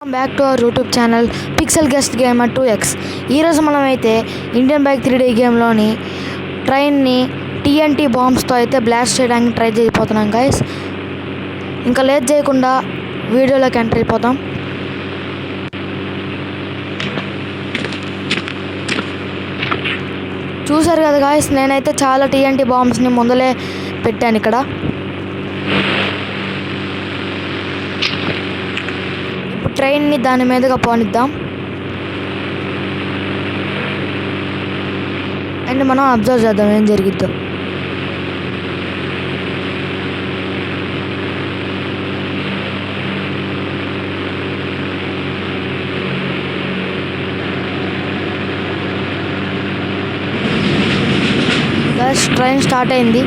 Back to our YouTube channel pixel guest gamer 2x. ఈరోజు మనమైతే Indian bike 3D గేమ్లోని ట్రైన్ని TNT బాంబ్స్తో అయితే blast చేయడానికి try చేయబోతున్నాం గైస్. ఇంకా లేట్ చేయకుండా వీడియోలోకి ఎంటర్ అయిపోతాం. చూసారు కదా గాయస్, నేనైతే చాలా TNT బాంబ్స్ని ముందలే పెట్టాను ఇక్కడ. ట్రైన్ని దాని మీదుగా పోనిద్దాం అండ్ మనం అబ్జర్వ్ చేద్దాం ఏం జరిగిద్దో. ట్రైన్ స్టార్ట్ అయింది.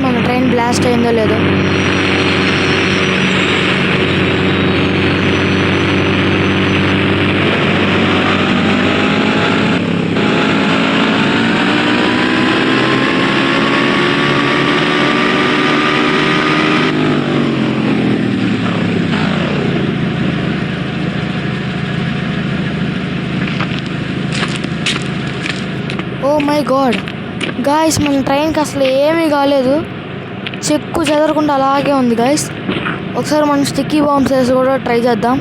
మన ట్రైన్ బ్లాస్ట్ అయిందో లేదో. ఓ మై గాడ్ గాయస్, మన ట్రైన్కి అసలు ఏమీ కాలేదు, చెక్కు చెదరకుండా అలాగే ఉంది గాయస్. ఒకసారి మనం స్టిక్కీ బాంబ్స్ వేసి కూడా ట్రై చేద్దాం.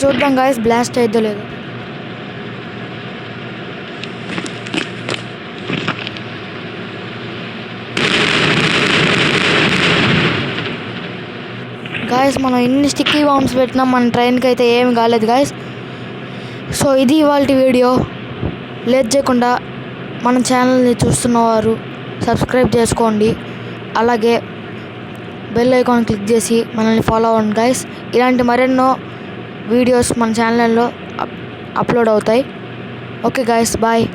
చూద్దాం గాయస్ బ్లాస్ట్ అయిద్దో లేదు. గాయస్ మనం ఇన్ని స్టిక్కీ బాంబ్స్ పెట్టినాం, మన ట్రైన్కి అయితే ఏమి కాలేదు గాయస్. సో ఇది ఇవాల్టి వీడియో. లేట్ చేయకుండా మన ఛానల్ని చూస్తున్నవారు సబ్స్క్రైబ్ చేసుకోండి, అలాగే బెల్ ఐకాన్ క్లిక్ చేసి మనల్ని ఫాలో అవ్వండి గాయస్. ఇలాంటి మరెన్నో వీడియోస్ మన ఛానల్లో అప్లోడ్ అవుతాయి. Okay guys, bye.